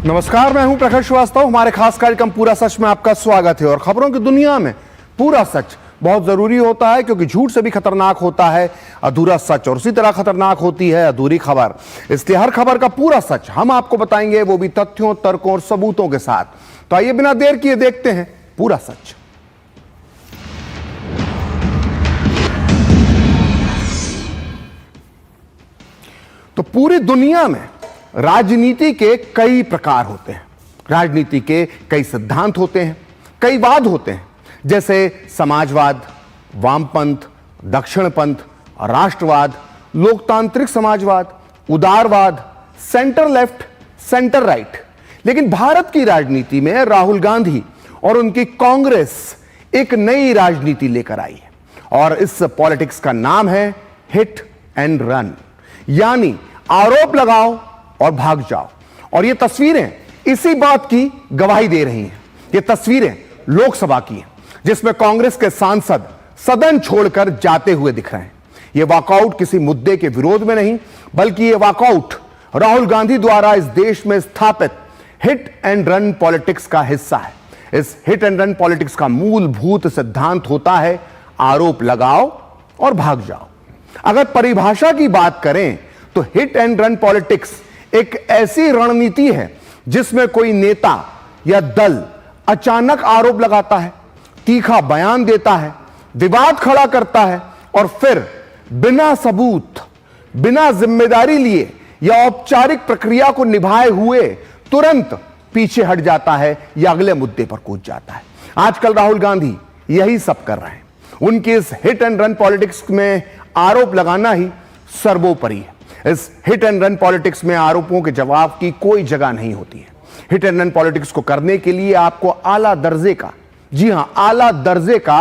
नमस्कार, मैं हूं प्रखर श्रीवास्तव। हमारे खास कार्यक्रम पूरा सच में आपका स्वागत है। और खबरों की दुनिया में पूरा सच बहुत जरूरी होता है, क्योंकि झूठ से भी खतरनाक होता है अधूरा सच, और उसी तरह खतरनाक होती है अधूरी खबर। इसलिए हर खबर का पूरा सच हम आपको बताएंगे, वो भी तथ्यों, तर्कों और सबूतों के साथ। तो आइए बिना देर किए देखते हैं पूरा सच। तो पूरी दुनिया में राजनीति के कई प्रकार होते हैं, राजनीति के कई सिद्धांत होते हैं, कई वाद होते हैं, जैसे समाजवाद, वामपंथ, दक्षिणपंथ, राष्ट्रवाद, लोकतांत्रिक समाजवाद, उदारवाद, सेंटर लेफ्ट, सेंटर राइट। लेकिन भारत की राजनीति में राहुल गांधी और उनकी कांग्रेस एक नई राजनीति लेकर आई है, और इस पॉलिटिक्स का नाम है हिट एंड रन, यानी आरोप लगाओ और भाग जाओ। और ये तस्वीरें इसी बात की गवाही दे रही हैं। ये तस्वीरें लोकसभा की हैं, जिसमें कांग्रेस के सांसद सदन छोड़कर जाते हुए दिख रहे हैं। ये वॉकआउट किसी मुद्दे के विरोध में नहीं, बल्कि ये वॉकआउट राहुल गांधी द्वारा इस देश में स्थापित हिट एंड रन पॉलिटिक्स का हिस्सा है। इस हिट एंड रन पॉलिटिक्स का मूलभूत सिद्धांत होता है आरोप लगाओ और भाग जाओ। अगर परिभाषा की बात करें तो हिट एंड रन पॉलिटिक्स एक ऐसी रणनीति है जिसमें कोई नेता या दल अचानक आरोप लगाता है, तीखा बयान देता है, विवाद खड़ा करता है, और फिर बिना सबूत, बिना जिम्मेदारी लिए या औपचारिक प्रक्रिया को निभाए हुए तुरंत पीछे हट जाता है या अगले मुद्दे पर कूद जाता है। आजकल राहुल गांधी यही सब कर रहे हैं। उनकी इस हिट एंड रन पॉलिटिक्स में आरोप लगाना ही सर्वोपरि है। इस हिट एंड रन पॉलिटिक्स में आरोपों के जवाब की कोई जगह नहीं होती है। हिट एंड रन पॉलिटिक्स को करने के लिए आपको आला दर्जे का, जी हां, आला दर्जे का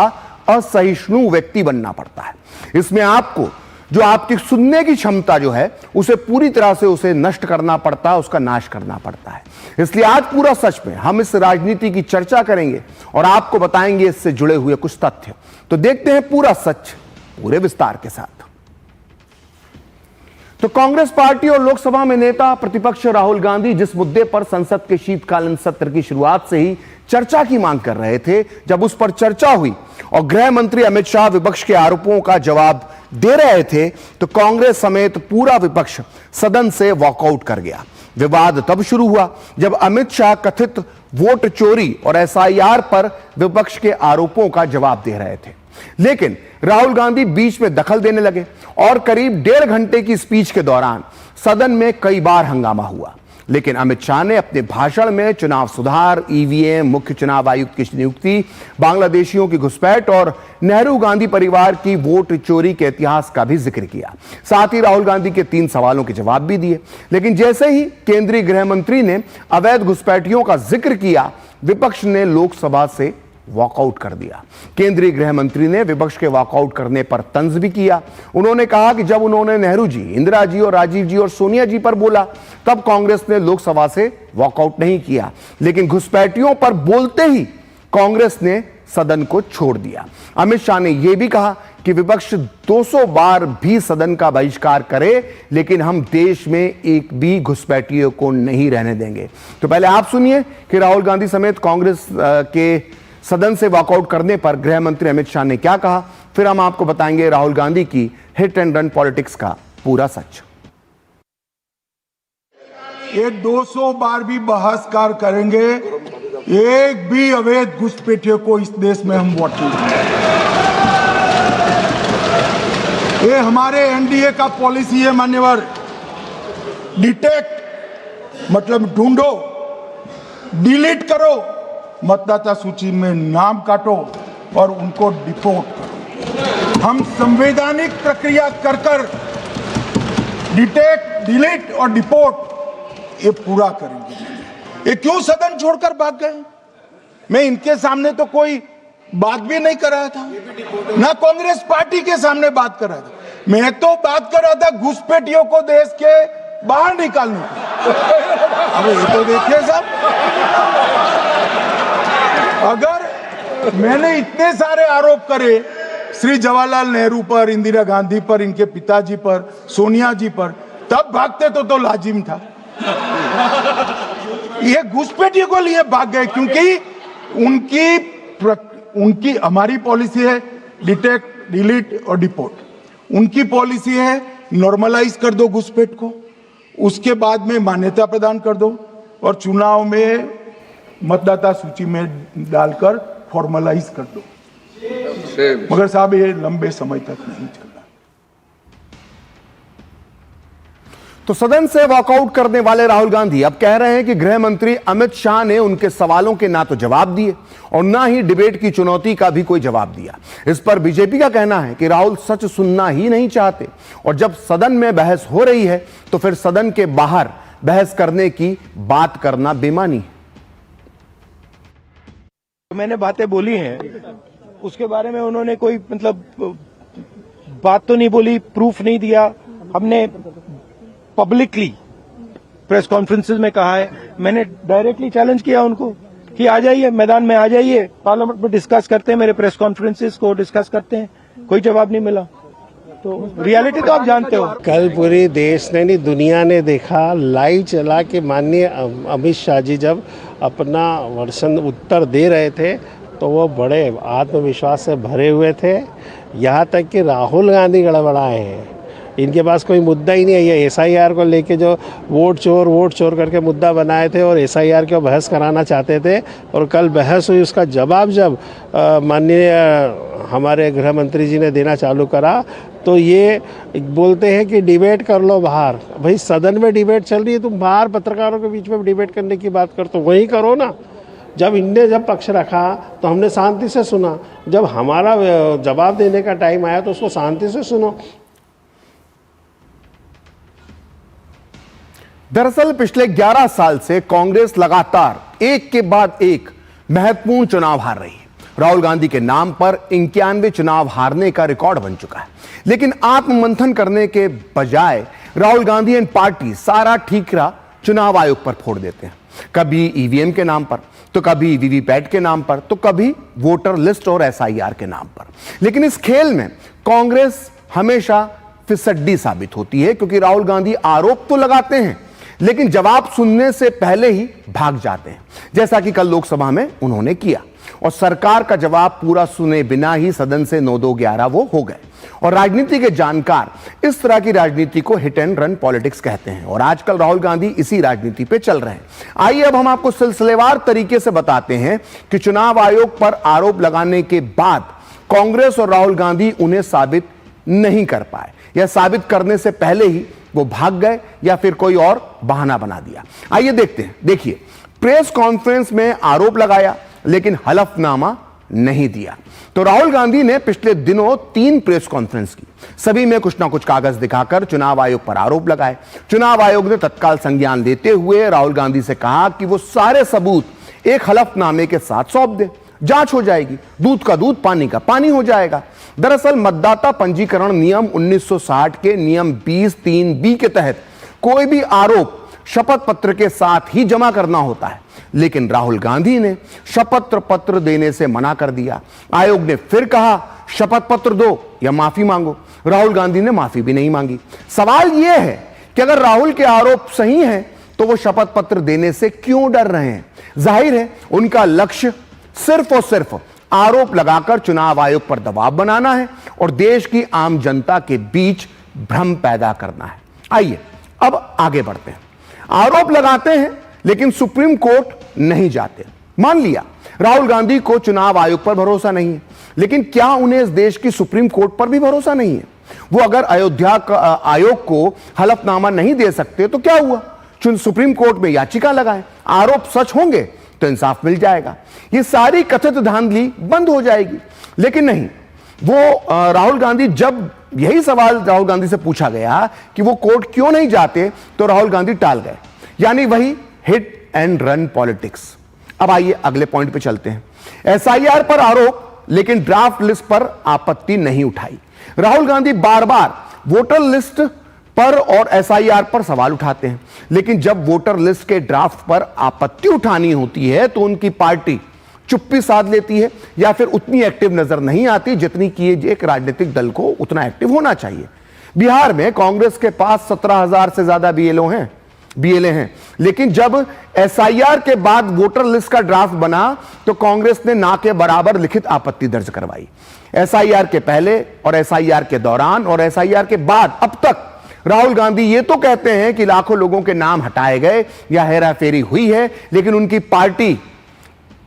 असहिष्णु व्यक्ति बनना पड़ता है। इसमें आपको जो आपकी सुनने की क्षमता जो है, उसे पूरी तरह से उसे नष्ट करना पड़ता है, उसका नाश करना पड़ता है। इसलिए आज पूरा सच में हम इस राजनीति की चर्चा करेंगे और आपको बताएंगे इससे जुड़े हुए कुछ तथ्य। तो देखते हैं पूरा सच पूरे विस्तार के साथ। तो कांग्रेस पार्टी और लोकसभा में नेता प्रतिपक्ष राहुल गांधी जिस मुद्दे पर संसद के शीतकालीन सत्र की शुरुआत से ही चर्चा की मांग कर रहे थे, जब उस पर चर्चा हुई और गृह मंत्री अमित शाह विपक्ष के आरोपों का जवाब दे रहे थे, तो कांग्रेस समेत पूरा विपक्ष सदन से वॉकआउट कर गया। विवाद तब शुरू हुआ जब अमित शाह कथित वोट चोरी और एसआईआर पर विपक्ष के आरोपों का जवाब दे रहे थे। लेकिन राहुल गांधी बीच में दखल देने लगे और करीब 1.5 घंटे की स्पीच के दौरान सदन में कई बार हंगामा हुआ। लेकिन अमित शाह ने अपने भाषण में चुनाव सुधार, ईवीएम, मुख्य चुनाव आयुक्त की नियुक्ति, बांग्लादेशियों की घुसपैठ और नेहरू गांधी परिवार की वोट चोरी के इतिहास का भी जिक्र किया। साथ ही राहुल गांधी के 3 सवालों के जवाब भी दिए। लेकिन जैसे ही केंद्रीय गृह मंत्री ने अवैध घुसपैठियों का जिक्र किया, विपक्ष ने लोकसभा से वॉकआउट कर दिया। केंद्रीय गृह मंत्री ने विपक्ष के वॉकआउट करने पर तंज भी किया। उन्होंने कहा कि जब उन्होंने नेहरू जी, इंदिरा जी और राजीव जी और सोनिया जी पर बोला, तब कांग्रेस ने लोकसभा से वॉकआउट नहीं किया, लेकिन घुसपैठियों पर बोलते ही कांग्रेस ने सदन को छोड़ दिया। अमित शाह ने यह भी कहा कि विपक्ष 200 बार भी सदन का बहिष्कार करे, लेकिन हम देश में एक भी घुसपैठियों को नहीं रहने देंगे। तो पहले आप सुनिए कि राहुल गांधी समेत कांग्रेस के सदन से वॉकआउट करने पर गृह मंत्री अमित शाह ने क्या कहा, फिर हम आपको बताएंगे राहुल गांधी की हिट एंड रन पॉलिटिक्स का पूरा सच। ये 200 बार भी बहिष्कार करेंगे, एक भी अवैध घुसपैठियों को इस देश में हम वोट नहीं देंगे। ये हमारे एनडीए का पॉलिसी है मान्यवर। डिटेक्ट मतलब ढूंढो, डिलीट करो, मतदाता सूची में नाम काटो और उनको डिपोर्ट करो। हम संवैधानिक प्रक्रिया कर डिटेक्ट, डिलीट और डिपोर्ट ये पूरा करेंगे। ये क्यों सदन छोड़कर भाग गए? मैं इनके सामने तो कोई बात भी नहीं कर रहा था, ना कांग्रेस पार्टी के सामने बात कर रहा था। मैं तो बात कर रहा था घुसपैठियों को देश के बाहर निकालने की। अब ये तो देखिए साहब, अगर मैंने इतने सारे आरोप करे श्री जवाहरलाल नेहरू पर, इंदिरा गांधी पर, इनके पिताजी पर, सोनिया जी पर, तब भागते तो लाजिम था। ये घुसपैठियों को लिए भाग गए, क्योंकि उनकी हमारी पॉलिसी है डिटेक्ट, डिलीट और डिपोर्ट। उनकी पॉलिसी है नॉर्मलाइज कर दो घुसपैठ को, उसके बाद में मान्यता प्रदान कर दो और चुनाव में मतदाता सूची में डालकर फॉर्मलाइज कर दो। मगर साहब ये लंबे समय तक नहीं चला। तो सदन से वॉकआउट करने वाले राहुल गांधी अब कह रहे हैं कि गृह मंत्री अमित शाह ने उनके सवालों के ना तो जवाब दिए और ना ही डिबेट की चुनौती का भी कोई जवाब दिया। इस पर बीजेपी का कहना है कि राहुल सच सुनना ही नहीं चाहते और जब सदन में बहस हो रही है तो फिर सदन के बाहर बहस करने की बात करना बेमानी है। मैंने बातें बोली हैं, उसके बारे में उन्होंने कोई मतलब बात तो नहीं बोली, प्रूफ नहीं दिया। हमने पब्लिकली प्रेस कॉन्फ्रेंसेस में कहा है, मैंने डायरेक्टली चैलेंज किया उनको कि आ जाइए मैदान में, आ जाइए पार्लियामेंट में डिस्कस करते हैं, मेरे प्रेस कॉन्फ्रेंसेस को डिस्कस करते हैं। कोई जवाब नहीं मिला। तो रियलिटी तो आप जानते हो। कल पूरे देश ने नहीं दुनिया ने देखा, लाइव चला कि माननीय अमित शाह जी जब अपना वर्षन उत्तर दे रहे थे तो वो बड़े आत्मविश्वास से भरे हुए थे। यहाँ तक कि राहुल गांधी गड़बड़ाए हैं, इनके पास कोई मुद्दा ही नहीं है। ये SIR को लेके जो वोट चोर करके मुद्दा बनाए थे और SIR को बहस कराना चाहते थे, और कल बहस हुई, उसका जवाब जब माननीय हमारे गृह मंत्री जी ने देना चालू करा तो ये बोलते हैं कि डिबेट कर लो बाहर। भाई सदन में डिबेट चल रही है, तुम बाहर पत्रकारों के बीच में डिबेट करने की बात कर तो वही करो ना। जब इनने जब पक्ष रखा तो हमने शांति से सुना, जब हमारा जवाब देने का टाइम आया तो उसको शांति से सुनो। दरअसल पिछले 11 साल से कांग्रेस लगातार एक के बाद एक महत्वपूर्ण चुनाव हार रही है। राहुल गांधी के नाम पर 91 चुनाव हारने का रिकॉर्ड बन चुका है, लेकिन आत्ममंथन करने के बजाय राहुल गांधी एंड पार्टी सारा ठीकरा चुनाव आयोग पर फोड़ देते हैं। कभी EVM के नाम पर, तो कभी VVPAT के नाम पर, तो कभी वोटर लिस्ट और SIR के नाम पर। लेकिन इस खेल में कांग्रेस हमेशा फिसड्डी साबित होती है, क्योंकि राहुल गांधी आरोप तो लगाते हैं लेकिन जवाब सुनने से पहले ही भाग जाते हैं, जैसा कि कल लोकसभा में उन्होंने किया, और सरकार का जवाब पूरा सुने बिना ही सदन से 9-2-11 वो हो गए। और राजनीति के जानकार इस तरह की राजनीति को हिट एंड रन पॉलिटिक्स कहते हैं, और आजकल राहुल गांधी इसी राजनीति पे चल रहे हैं। आइए अब हम आपको सिलसिलेवार तरीके से बताते हैं कि चुनाव आयोग पर आरोप लगाने के बाद कांग्रेस और राहुल गांधी उन्हें साबित नहीं कर पाए, या साबित करने से पहले ही वो भाग गए, या फिर कोई और बहाना बना दिया। आइए देखते हैं। देखिए, प्रेस कॉन्फ्रेंस में आरोप लगाया लेकिन हलफनामा नहीं दिया। तो राहुल गांधी ने पिछले दिनों 3 प्रेस कॉन्फ्रेंस की, सभी में कुछ ना कुछ कागज दिखाकर चुनाव आयोग पर आरोप लगाए। चुनाव आयोग ने तत्काल संज्ञान लेते हुए राहुल गांधी से कहा कि वो सारे सबूत एक हलफनामे के साथ सौंप दे, जांच हो जाएगी, दूध का दूध पानी का पानी हो जाएगा। दरअसल मतदाता पंजीकरण नियम 1960 के नियम 20(3)(b) के तहत कोई भी आरोप शपथ पत्र के साथ ही जमा करना होता है, लेकिन राहुल गांधी ने शपथ पत्र देने से मना कर दिया। आयोग ने फिर कहा शपथ पत्र दो या माफी मांगो। राहुल गांधी ने माफी भी नहीं मांगी। सवाल यह है कि अगर राहुल के आरोप सही हैं तो वो शपथ पत्र देने से क्यों डर रहे हैं? जाहिर है उनका लक्ष्य सिर्फ और सिर्फ आरोप लगाकर चुनाव आयोग पर दबाव बनाना है और देश की आम जनता के बीच भ्रम पैदा करना है। आइए अब आगे बढ़ते हैं। आरोप लगाते हैं लेकिन सुप्रीम कोर्ट नहीं जाते। मान लिया राहुल गांधी को चुनाव आयोग पर भरोसा नहीं है, लेकिन क्या उन्हें इस देश की सुप्रीम कोर्ट पर भी भरोसा नहीं है? वो अगर अयोध्या आयोग को हलफनामा नहीं दे सकते तो क्या हुआ, सुप्रीम कोर्ट में याचिका लगाएं, आरोप सच होंगे तो इंसाफ मिल जाएगा, ये सारी कथित धांधली बंद हो जाएगी। लेकिन नहीं, वो राहुल गांधी, जब यही सवाल राहुल गांधी से पूछा गया कि वो कोर्ट क्यों नहीं जाते, तो राहुल गांधी टाल गए, यानी वही हिट एंड रन पॉलिटिक्स। अब आइए अगले पॉइंट पे चलते हैं। SIR पर आरोप लेकिन ड्राफ्ट लिस्ट पर आपत्ति नहीं उठाई। राहुल गांधी बार बार वोटर लिस्ट पर और SIR पर सवाल उठाते हैं, लेकिन जब वोटर लिस्ट के ड्राफ्ट पर आपत्ति उठानी होती है तो उनकी पार्टी चुप्पी साध लेती है या फिर उतनी एक्टिव नजर नहीं आती जितनी कि एक राजनीतिक दल को उतना एक्टिव होना चाहिए। बिहार में कांग्रेस के पास 17,000 से ज्यादा BLO हैं, बीएलए हैं। लेकिन जब एसआईआर के बाद वोटर लिस्ट का ड्राफ्ट बना तो कांग्रेस ने ना के बराबर लिखित आपत्ति दर्ज करवाई। एसआईआर के पहले और एसआईआर के दौरान और एसआईआर के बाद अब तक राहुल गांधी ये तो कहते हैं कि लाखों लोगों के नाम हटाए गए या हेराफेरी हुई है, लेकिन उनकी पार्टी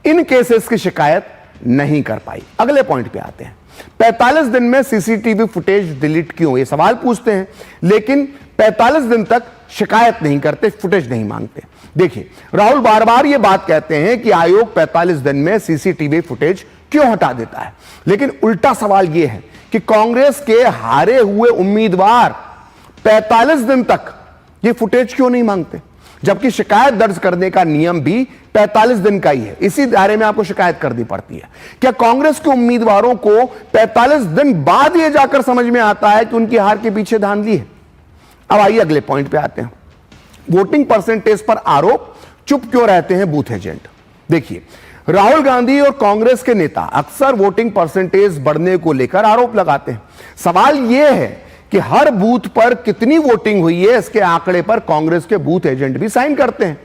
इन केसेस की शिकायत नहीं कर पाई। अगले पॉइंट पे आते हैं। 45 दिन में सीसीटीवी फुटेज डिलीट क्यों, ये सवाल पूछते हैं, लेकिन 45 दिन तक शिकायत नहीं करते, फुटेज नहीं मांगते। देखिए, राहुल बार बार ये बात कहते हैं कि आयोग 45 दिन में सीसीटीवी फुटेज क्यों हटा देता है, लेकिन उल्टा सवाल यह है कि कांग्रेस के हारे हुए उम्मीदवार 45 दिन तक ये फुटेज क्यों नहीं मांगते, जबकि शिकायत दर्ज करने का नियम भी 45 दिन का ही है। इसी दायरे में आपको शिकायत करनी पड़ती है। क्या कांग्रेस के उम्मीदवारों को 45 दिन बाद यह जाकर समझ में आता है कि उनकी हार के पीछे धांधली है? अब आइए अगले पॉइंट पे आते हैं। वोटिंग परसेंटेज पर आरोप, चुप क्यों रहते हैं बूथ एजेंट। देखिए, राहुल गांधी और कांग्रेस के नेता अक्सर वोटिंग परसेंटेज बढ़ने को लेकर आरोप लगाते हैं। सवाल यह है कि हर बूथ पर कितनी वोटिंग हुई है, इसके आंकड़े पर कांग्रेस के बूथ एजेंट भी साइन करते हैं।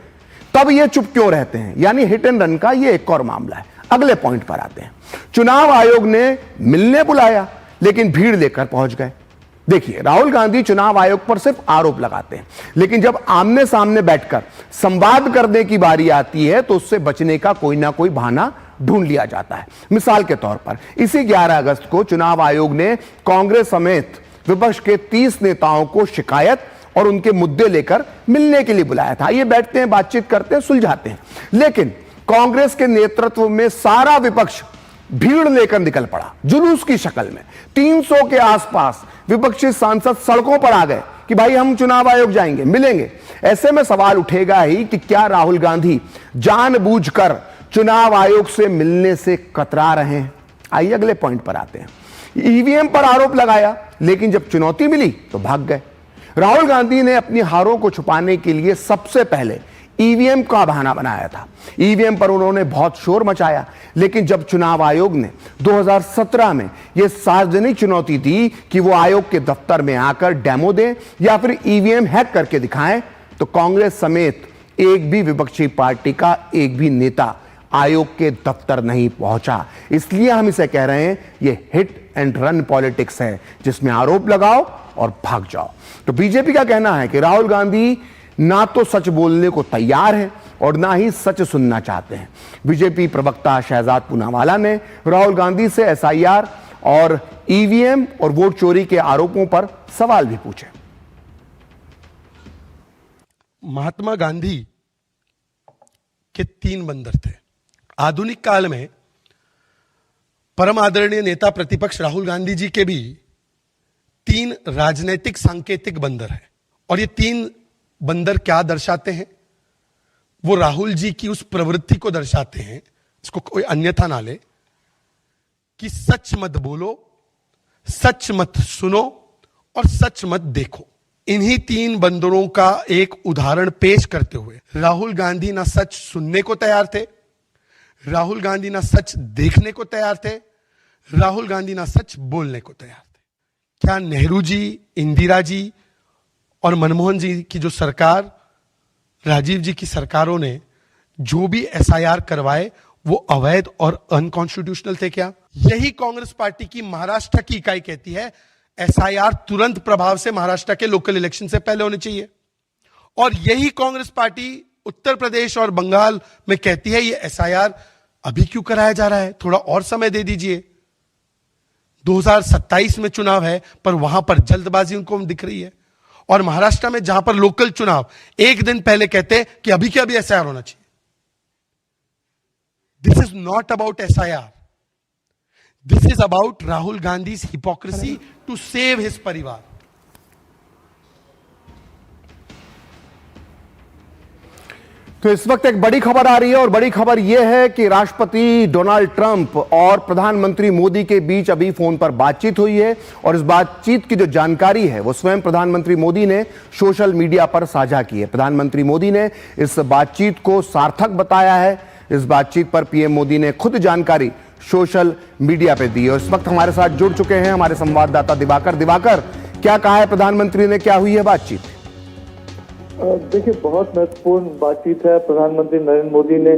तब ये चुप क्यों रहते हैं, यानी हिट एंड रन का ये एक और मामला है। अगले पॉइंट पर आते हैं। चुनाव आयोग ने मिलने बुलाया लेकिन भीड़ लेकर पहुंच गए। देखिए, राहुल गांधी चुनाव आयोग पर सिर्फ आरोप लगाते हैं, लेकिन जब आमने सामने बैठकर संवाद करने की बारी आती है तो उससे बचने का कोई ना कोई बहाना ढूंढ लिया जाता है। मिसाल के तौर पर इसी 11 अगस्त को चुनाव आयोग ने कांग्रेस समेत विपक्ष के 30 नेताओं को शिकायत और उनके मुद्दे लेकर मिलने के लिए बुलाया था। ये बैठते हैं, बातचीत करते हैं, सुलझाते हैं। लेकिन कांग्रेस के नेतृत्व में सारा विपक्ष भीड़ लेकर निकल पड़ा, जुलूस की शक्ल में। 300 के आसपास विपक्षी सांसद सड़कों पर आ गए कि भाई हम चुनाव आयोग जाएंगे, मिलेंगे। ऐसे में सवाल उठेगा ही कि क्या राहुल गांधी जानबूझकर चुनाव आयोग से मिलने से कतरा रहे हैं। आइए अगले पॉइंट पर आते हैं। ईवीएम पर आरोप लगाया, लेकिन जब चुनौती मिली तो भाग गए। राहुल गांधी ने अपनी हारों को छुपाने के लिए सबसे पहले ईवीएम का बहाना बनाया था। ईवीएम पर उन्होंने बहुत शोर मचाया, लेकिन जब चुनाव आयोग ने 2017 में यह सार्वजनिक चुनौती दी कि वो आयोग के दफ्तर में आकर डेमो दें या फिर ईवीएम हैक करके दिखाएं, तो कांग्रेस समेत एक भी विपक्षी पार्टी का एक भी नेता आयोग के दफ्तर नहीं पहुंचा। इसलिए हम इसे कह रहे हैं, ये हिट एंड रन पॉलिटिक्स है, जिसमें आरोप लगाओ और भाग जाओ। तो बीजेपी का कहना है कि राहुल गांधी ना तो सच बोलने को तैयार हैं और ना ही सच सुनना चाहते हैं। बीजेपी प्रवक्ता शहजाद पूनावाला ने राहुल गांधी से एसआईआर और ईवीएम और वोट चोरी के आरोपों पर सवाल भी पूछे। महात्मा गांधी के 3 बंदर थे। आधुनिक काल में परम आदरणीय नेता प्रतिपक्ष राहुल गांधी जी के भी 3 राजनीतिक सांकेतिक बंदर हैं। और ये 3 बंदर क्या दर्शाते हैं? वो राहुल जी की उस प्रवृत्ति को दर्शाते हैं, इसको कोई अन्यथा ना ले, कि सच मत बोलो, सच मत सुनो और सच मत देखो। इन्हीं 3 बंदरों का एक उदाहरण पेश करते हुए राहुल गांधी ना सच सुनने को तैयार थे, राहुल गांधी ना सच देखने को तैयार थे, राहुल गांधी ना सच बोलने को तैयार थे। क्या नेहरू जी, इंदिरा जी और मनमोहन जी की जो सरकार, राजीव जी की सरकारों ने जो भी एसआईआर करवाए वो अवैध और अनकॉन्स्टिट्यूशनल थे क्या? यही कांग्रेस पार्टी की महाराष्ट्र की इकाई कहती है एसआईआर तुरंत प्रभाव से महाराष्ट्र के लोकल इलेक्शन से पहले होने चाहिए। और यही कांग्रेस पार्टी उत्तर प्रदेश और बंगाल में कहती है ये एसआईआर अभी क्यों कराया जा रहा है, थोड़ा और समय दे दीजिए। 2027 में चुनाव है पर वहां पर जल्दबाजी उनको दिख रही है। और महाराष्ट्र में जहां पर लोकल चुनाव एक दिन पहले कहते हैं कि अभी के अभी एसआईआर होना चाहिए। This is not about SIR, this is about Rahul Gandhi hypocrisy to save his परिवार। तो इस वक्त एक बड़ी खबर आ रही है और बड़ी खबर यह है कि राष्ट्रपति डोनाल्ड ट्रंप और प्रधानमंत्री मोदी के बीच अभी फोन पर बातचीत हुई है और इस बातचीत की जो जानकारी है वो स्वयं प्रधानमंत्री मोदी ने सोशल मीडिया पर साझा की है। प्रधानमंत्री मोदी ने इस बातचीत को सार्थक बताया है। इस बातचीत पर पीएम मोदी ने खुद जानकारी सोशल मीडिया पर दी है। इस वक्त हमारे साथ जुड़ चुके हैं हमारे संवाददाता दिवाकर। दिवाकर, क्या कहा है प्रधानमंत्री ने, क्या हुई है बातचीत? देखिए, बहुत महत्वपूर्ण बातचीत है। प्रधानमंत्री नरेंद्र मोदी ने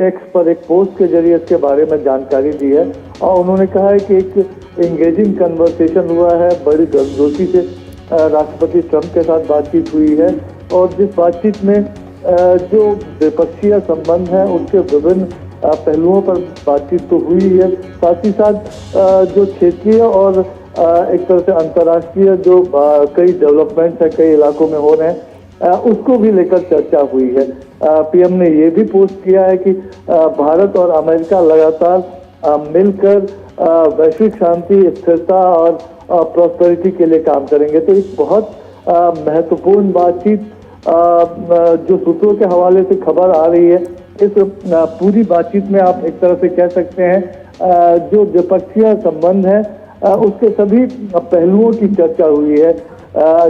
एक्स पर एक पोस्ट के जरिए इसके बारे में जानकारी दी है और उन्होंने कहा है कि एक एंगेजिंग कन्वर्सेशन हुआ है, बड़ी गर्मजोशी से राष्ट्रपति ट्रंप के साथ बातचीत हुई है और जिस बातचीत में जो द्विपक्षीय संबंध है उसके विभिन्न पहलुओं पर बातचीत तो हुई है, साथ ही साथ जो क्षेत्रीय और एक तरह से अंतर्राष्ट्रीय जो कई डेवलपमेंट्स है कई इलाकों में हो रहे हैं उसको भी लेकर चर्चा हुई है। पीएम ने ये भी पोस्ट किया है कि भारत और अमेरिका लगातार मिलकर वैश्विक शांति, स्थिरता और प्रॉस्पेरिटी के लिए काम करेंगे। तो एक बहुत महत्वपूर्ण बातचीत जो सूत्रों के हवाले से खबर आ रही है, इस पूरी बातचीत में आप एक तरह से कह सकते हैं जो द्विपक्षीय संबंध है उसके सभी पहलुओं की चर्चा हुई है।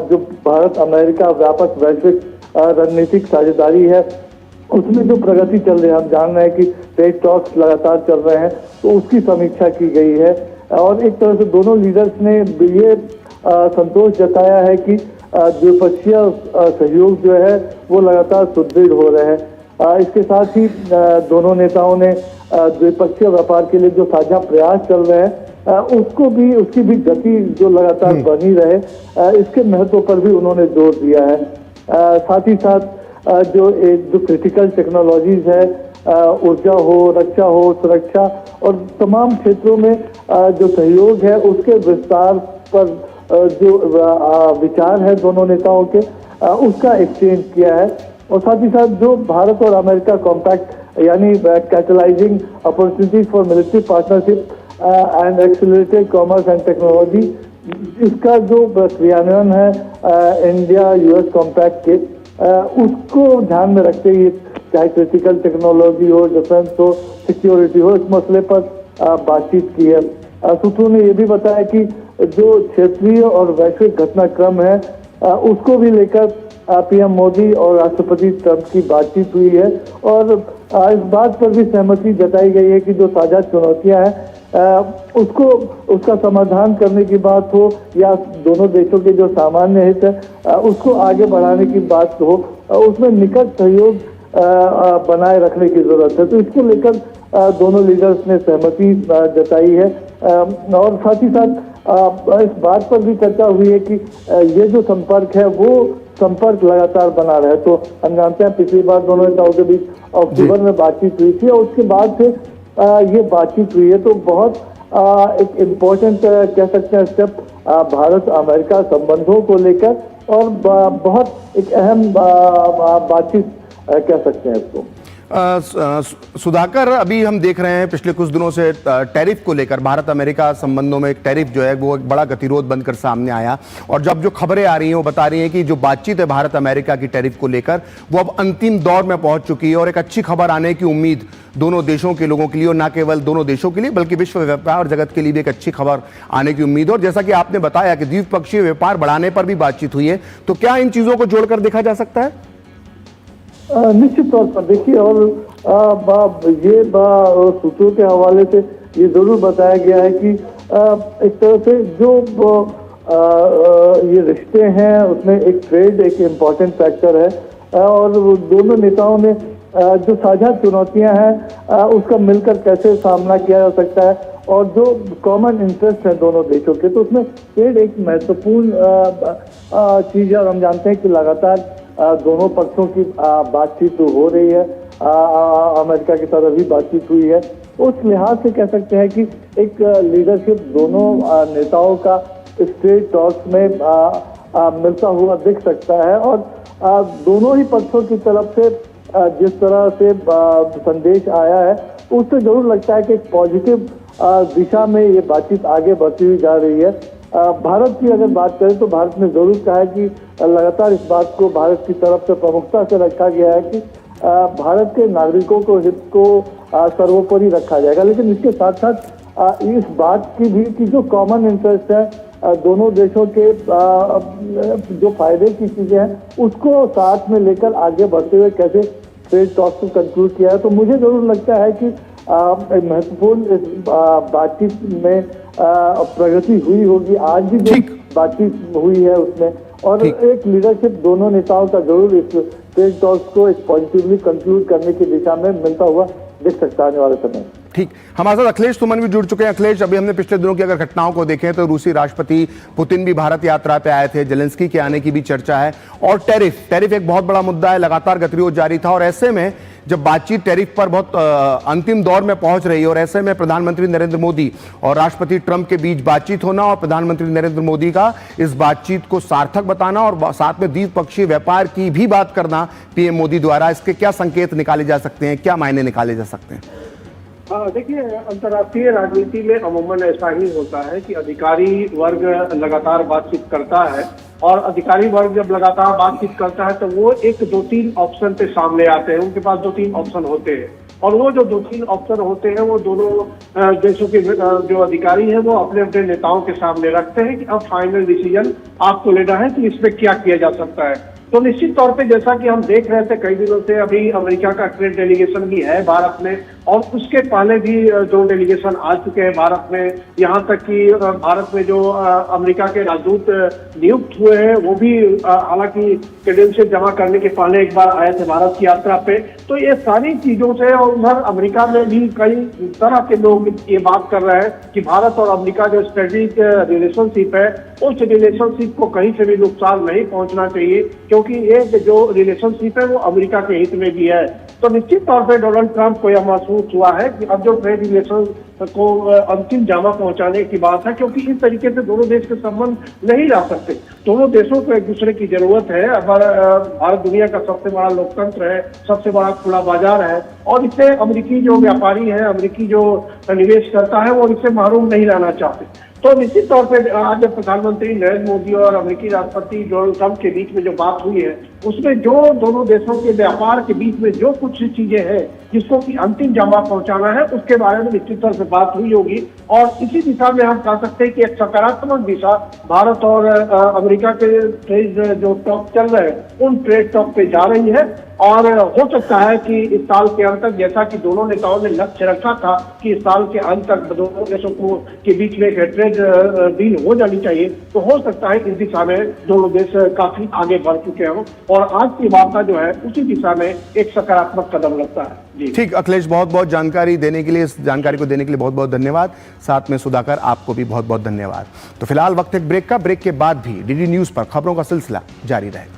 जो भारत अमेरिका व्यापक वैश्विक रणनीतिक साझेदारी है उसमें जो प्रगति चल रही है, हम जान रहे हैं कि ट्रेड टॉक्स लगातार चल रहे हैं, तो उसकी समीक्षा की गई है और एक तरह से दोनों लीडर्स ने ये संतोष जताया है कि द्विपक्षीय सहयोग जो है वो लगातार सुदृढ़ हो रहे हैं। इसके साथ ही दोनों नेताओं ने द्विपक्षीय व्यापार के लिए जो साझा प्रयास चल रहे हैं उसकी भी गति जो लगातार बनी रहे, इसके महत्व पर भी उन्होंने जोर दिया है। साथ ही साथ जो क्रिटिकल टेक्नोलॉजीज है, ऊर्जा हो, रक्षा हो, सुरक्षा और तमाम क्षेत्रों में जो सहयोग है उसके विस्तार पर जो विचार है दोनों नेताओं के उसका एक्सचेंज किया है और साथ ही साथ जो भारत और अमेरिका कॉम्पैक्ट यानी catalysing opportunities for military partnership and accelerated commerce and technology, इसका जो क्रियान्वयन है इंडिया यूएस कॉम्पैक्ट के उसको ध्यान में रखते हुए चाहे क्रिटिकल टेक्नोलॉजी हो, डिफेंस हो, सिक्योरिटी हो, इस मसले पर बातचीत की है। सूत्रों ने यह भी बताया कि जो क्षेत्रीय और वैश्विक घटनाक्रम है उसको भी लेकर पीएम मोदी और राष्ट्रपति ट्रंप की बातचीत हुई है और इस बात पर भी सहमति जताई गई है कि जो साझा चुनौतियां हैं उसका समाधान करने की बात हो या दोनों देशों के जो सामान्य हित है उसको आगे बढ़ाने की बात हो, उसमें निकट सहयोग बनाए रखने की जरूरत है। तो इसको लेकर दोनों लीडर्स ने सहमति जताई है और साथ ही साथ इस बात पर भी चर्चा हुई है कि ये जो संपर्क है वो संपर्क लगातार बना रहे। तो हम जानते हैं पिछली बार दोनों नेताओं के बीच अक्टूबर में बातचीत हुई थी और उसके बाद से ये बातचीत हुई है, तो बहुत एक इम्पोर्टेंट कह सकते हैं स्टेप भारत अमेरिका संबंधों को लेकर और बहुत एक अहम बातचीत कह सकते हैं इसको। सुधाकर, अभी हम देख रहे हैं पिछले कुछ दिनों से टैरिफ को लेकर भारत अमेरिका संबंधों में एक टैरिफ जो है वो एक बड़ा गतिरोध बनकर सामने आया और जब जो खबरें आ रही हैं वो बता रही हैं कि जो बातचीत है भारत अमेरिका की टैरिफ को लेकर वो अब अंतिम दौर में पहुंच चुकी है और एक अच्छी खबर आने की उम्मीद दोनों देशों के लोगों के लिए और न केवल दोनों देशों के लिए बल्कि विश्व व्यापार जगत के लिए भी एक अच्छी खबर आने की उम्मीद है। और जैसा कि आपने बताया कि द्विपक्षीय व्यापार बढ़ाने पर भी बातचीत हुई है, तो क्या इन चीजों को जोड़कर देखा जा सकता है? निश्चित तौर पर देखिए, और ये सूत्रों के हवाले से ये जरूर बताया गया है कि एक तरह से जो ये रिश्ते हैं उसमें एक ट्रेड एक इम्पॉर्टेंट फैक्टर है और दोनों नेताओं ने जो साझा चुनौतियां हैं उसका मिलकर कैसे सामना किया जा सकता है और जो कॉमन इंटरेस्ट है दोनों देशों के, तो उसमें ट्रेड एक महत्वपूर्ण चीज है और हम जानते हैं कि लगातार दोनों पक्षों की बातचीत हो रही है। अमेरिका के साथ अभी बातचीत हुई है, उस लिहाज से कह सकते हैं कि एक लीडरशिप दोनों नेताओं का स्ट्रेट टॉक्स में मिलता हुआ दिख सकता है और दोनों ही पक्षों की तरफ से जिस तरह से संदेश आया है उससे जरूर लगता है कि एक पॉजिटिव दिशा में ये बातचीत आगे बढ़ती हुई जा रही है। भारत की अगर बात करें तो भारत ने जरूर कहा है कि लगातार इस बात को भारत की तरफ से प्रमुखता से रखा गया है कि भारत के नागरिकों को हित को सर्वोपरि रखा जाएगा, लेकिन इसके साथ साथ इस बात की भी कि जो कॉमन इंटरेस्ट है दोनों देशों के जो फायदे की चीजें हैं उसको साथ में लेकर आगे बढ़ते हुए कैसे ट्रेड टॉक को कंक्लूड किया है। तो मुझे जरूर लगता है कि एक महत्वपूर्ण इस बातचीत में प्रगति हुई होगी। आज भी जो बातचीत हुई है उसमें और एक लीडरशिप दोनों नेताओं का जरूर इस ट्रेड टॉक्स को एक पॉजिटिवली कंक्लूड करने की दिशा में मिलता हुआ दिख सकता है आने वाले समय। ठीक, हमारे साथ अखिलेश सुमन भी जुड़ चुके हैं। अखिलेश, अभी हमने पिछले दिनों की अगर घटनाओं को देखें तो रूसी राष्ट्रपति पुतिन भी भारत यात्रा पे आए थे, जेलेंस्की के आने की भी चर्चा है, और टैरिफ एक बहुत बड़ा मुद्दा है, लगातार गतिरोध जारी था। और ऐसे में जब बातचीत टैरिफ पर बहुत अंतिम दौर में पहुंच रही है, और ऐसे में प्रधानमंत्री नरेंद्र मोदी और राष्ट्रपति ट्रंप के बीच बातचीत होना और प्रधानमंत्री नरेंद्र मोदी का इस बातचीत को सार्थक बताना और साथ में द्विपक्षीय व्यापार की भी बात करना पीएम मोदी द्वारा, इसके क्या संकेत निकाले जा सकते हैं, क्या मायने निकाले जा सकते हैं? देखिए, अंतर्राष्ट्रीय राजनीति में अमूमन ऐसा ही होता है कि अधिकारी वर्ग लगातार बातचीत करता है, और अधिकारी वर्ग जब लगातार बातचीत करता है तो वो एक 2-3 ऑप्शन पे सामने आते हैं। उनके पास 2-3 ऑप्शन होते हैं, और वो जो 2-3 ऑप्शन होते हैं वो दोनों देशों के जो अधिकारी हैं वो अपने अपने नेताओं के सामने रखते हैं कि अब फाइनल डिसीजन आपको लेना है कि इसमें क्या किया जा सकता है। तो निश्चित तौर पे जैसा कि हम देख रहे थे कई दिनों से, अभी अमेरिका का ट्रेड डेलीगेशन भी है भारत में, और उसके पहले भी 2 डेलीगेशन आ चुके हैं भारत में। यहाँ तक कि भारत में जो अमेरिका के राजदूत नियुक्त हुए हैं वो भी हालांकि क्रेडेंशियल जमा करने के पहले एक बार आए थे भारत की यात्रा पे। तो ये सारी चीजों से, और उधर अमेरिका में भी कई तरह के लोग ये बात कर रहे हैं कि भारत और अमेरिका जो स्ट्रेटेजिक रिलेशनशिप है, उस रिलेशनशिप को कहीं से भी नुकसान नहीं पहुंचना चाहिए, क्योंकि ये जो रिलेशनशिप है वो अमेरिका के हित में भी है। तो निश्चित तौर पे डोनाल्ड ट्रंप को यह महसूस हुआ है कि अब जो ट्रेड रिलेशन को अंतिम जामा पहुंचाने की बात है, क्योंकि इस तरीके से दोनों देश के संबंध नहीं रह सकते। दोनों देशों को एक दूसरे की जरूरत है। भारत दुनिया का सबसे बड़ा लोकतंत्र है, सबसे बड़ा खुला बाजार है, और इससे अमेरिकी जो व्यापारी है, अमेरिकी जो निवेश करता है, वो इससे महरूम नहीं रहना चाहते। तो निश्चित तौर पे आज प्रधानमंत्री नरेंद्र मोदी और अमेरिकी राष्ट्रपति डोनाल्ड ट्रंप के बीच में जो बात हुई है, उसमें जो दोनों देशों के व्यापार के बीच में जो कुछ चीजें हैं जिसको कि अंतिम जामा पहुंचाना है, उसके बारे में निश्चित तौर से बात हुई होगी। और इसी दिशा में हम कह सकते हैं कि एक सकारात्मक दिशा भारत और अमेरिका के ट्रेड जो टॉक चल रहे हैं उन ट्रेड टॉक पे जा रही है। और हो सकता है कि इस साल के अंत तक, जैसा कि दोनों नेताओं ने लक्ष्य रखा था कि इस साल के अंत तक दोनों देशों को के बीच में एक ट्रेड डील हो जानी चाहिए, तो हो सकता है इस दिशा में दोनों देश काफी आगे बढ़ चुके हों, और आज की वार्ता जो है उसी दिशा में एक सकारात्मक कदम लगता है। जी ठीक, अखिलेश, बहुत बहुत जानकारी देने के लिए, इस जानकारी को देने के लिए बहुत बहुत धन्यवाद। साथ में सुधाकर, आपको भी बहुत बहुत धन्यवाद। तो फिलहाल वक्त एक ब्रेक का, ब्रेक के बाद भी डीडी न्यूज पर खबरों का सिलसिला जारी रहेगा।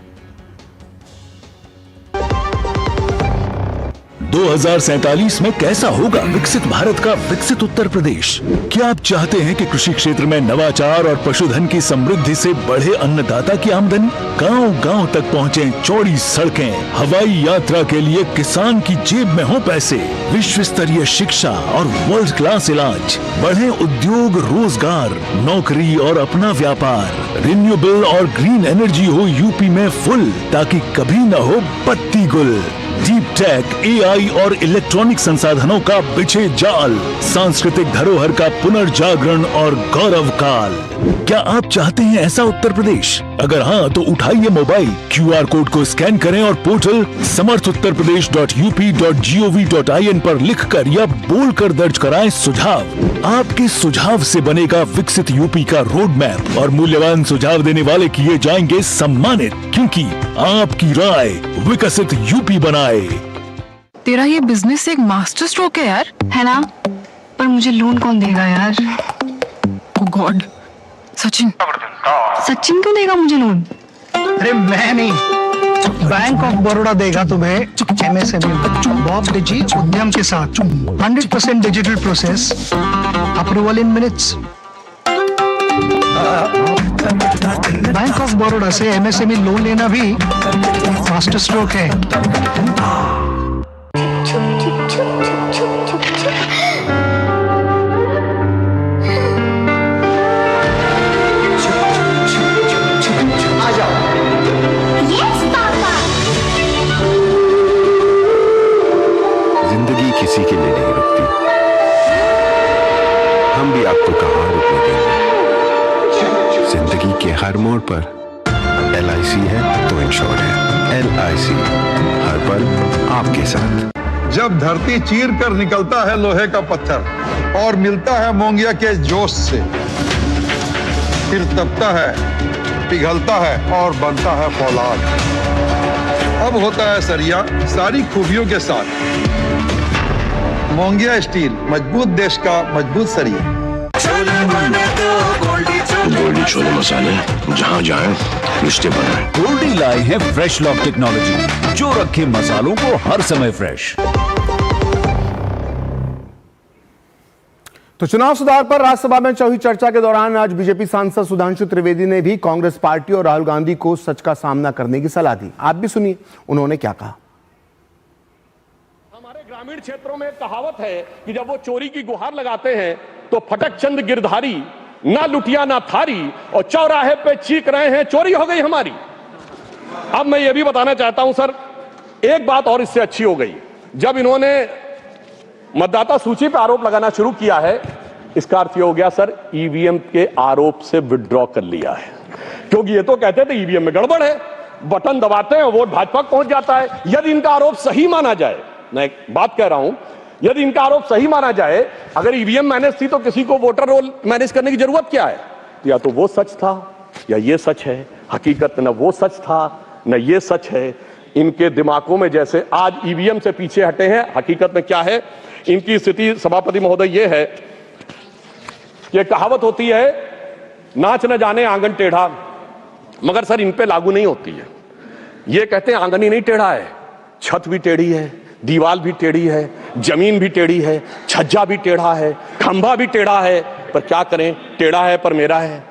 2047 में कैसा होगा विकसित भारत का विकसित उत्तर प्रदेश? क्या आप चाहते हैं कि कृषि क्षेत्र में नवाचार और पशुधन की समृद्धि से बढ़े अन्नदाता की आमदनी, गांव-गांव तक पहुंचे चौड़ी सड़कें, हवाई यात्रा के लिए किसान की जेब में हो पैसे, विश्व स्तरीय शिक्षा और वर्ल्ड क्लास इलाज, बढ़े उद्योग, रोजगार, नौकरी और अपना व्यापार, रिन्यूएबल और ग्रीन एनर्जी हो यूपी में फुल, ताकि कभी न हो पत्ती गुल, डीप टेक, एआई और इलेक्ट्रॉनिक संसाधनों का बिछे जाल, सांस्कृतिक धरोहर का पुनर्जागरण और गौरव काल। क्या आप चाहते हैं ऐसा उत्तर प्रदेश? अगर हाँ, तो उठाइए मोबाइल, क्यूआर कोड को स्कैन करें और पोर्टल samarthuttarpradesh.up.gov.in पर लिखकर या बोलकर दर्ज कराएं सुझाव। आपके सुझाव से बनेगा विकसित यूपी का रोड मैप, और मूल्यवान सुझाव देने वाले किए जाएंगे सम्मानित, क्योंकि आपकी राय विकसित यूपी बनाए। तेरा ये बिजनेस एक मास्टर स्ट्रोक है यार, है ना? पर मुझे लोन कौन देगा यार? ओह गॉड, सचिन क्यों देगा मुझे लोन? अरे मैं नहीं, बैंक ऑफ बड़ौदा देगा तुम्हें एमएसएमई बॉब डिजी उद्यम के साथ 100% digital process, approval in minutes. Bank of Baroda से एमएसएमई लोन लेना भी मास्टर स्ट्रोक है। जिंदगी किसी के लिए नहीं रुकती, हम भी आपको कहाँ रुकने देंगे। जिंदगी के हर मोड़ पर LIC है तो इंश्योर है। LIC, हर पल आपके साथ। जब धरती चीर कर निकलता है लोहे का पत्थर और मिलता है मोंगिया के जोश से, फिर तपता है पिघलता है और बनता है फौलाद। अब होता है सरिया सारी खूबियों के साथ। मोंगिया स्टील, मजबूत देश का मजबूत सरिया। गोल्डी छोले मसाले, जहाँ जाए रिश्ते बनाए। गोल्डी लाई है फ्रेश लॉक टेक्नोलॉजी, जो रखे मसालों को हर समय फ्रेश। तो चुनाव सुधार पर राज्यसभा में चल रही चर्चा के दौरान आज बीजेपी सांसद सुधांशु त्रिवेदी ने भी कांग्रेस पार्टी और राहुल गांधी को सच का सामना करने की सलाह दी। आप भी सुनिए उन्होंने क्या कहा। हमारे ग्रामीण क्षेत्रों में कहावत है कि जब वो चोरी की गुहार लगाते हैं तो फटक चंद गिरधारी, ना लुटिया ना थारी, और चौराहे पे चीख रहे हैं चोरी हो गई हमारी। अब मैं ये भी बताना चाहता हूं सर, एक बात और इससे अच्छी हो गई, जब इन्होंने मतदाता सूची पर आरोप लगाना शुरू किया है, इसका अर्थ ये हो गया सर ईवीएम के आरोप से विड्रॉ कर लिया है। क्योंकि ये तो कहते थे ईवीएम में गड़बड़ है, बटन दबाते हैं वोट भाजपा को पहुंच जाता है। यदि इनका आरोप सही माना जाए, मैं एक बात कह रहा हूं, यदि इनका आरोप सही माना जाए, अगर ईवीएम मैनेज थी तो किसी को वोटर रोल मैनेज करने की जरूरत क्या है? या तो वो सच था या ये सच है। हकीकत न वो सच था न ये सच है। इनके दिमागों में जैसे आज ईवीएम से पीछे हटे हैं, हकीकत में क्या है इनकी स्थिति सभापति महोदय ये है, ये कहावत होती है नाच न जाने आंगन टेढ़ा, मगर सर इन पे लागू नहीं होती है। ये कहते हैं आंगन ही नहीं टेढ़ा है, छत भी टेढ़ी है, दीवार भी टेढ़ी है, जमीन भी टेढ़ी है, छज्जा भी टेढ़ा है, खंभा भी टेढ़ा है, पर क्या करें टेढ़ा है पर मेरा है।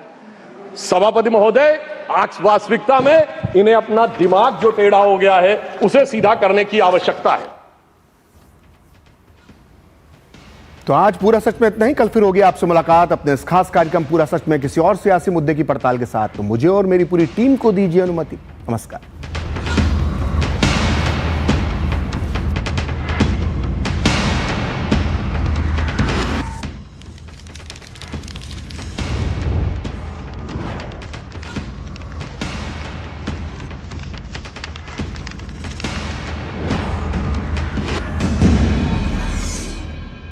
सभापति महोदय वास्तविकता में इन्हें अपना दिमाग जो टेढ़ा हो गया है उसे सीधा करने की आवश्यकता है। तो आज पूरा सच में इतना ही। कल फिर होगी आपसे मुलाकात अपने इस खास कार्यक्रम पूरा सच में किसी और सियासी मुद्दे की पड़ताल के साथ। तो मुझे और मेरी पूरी टीम को दीजिए अनुमति। नमस्कार।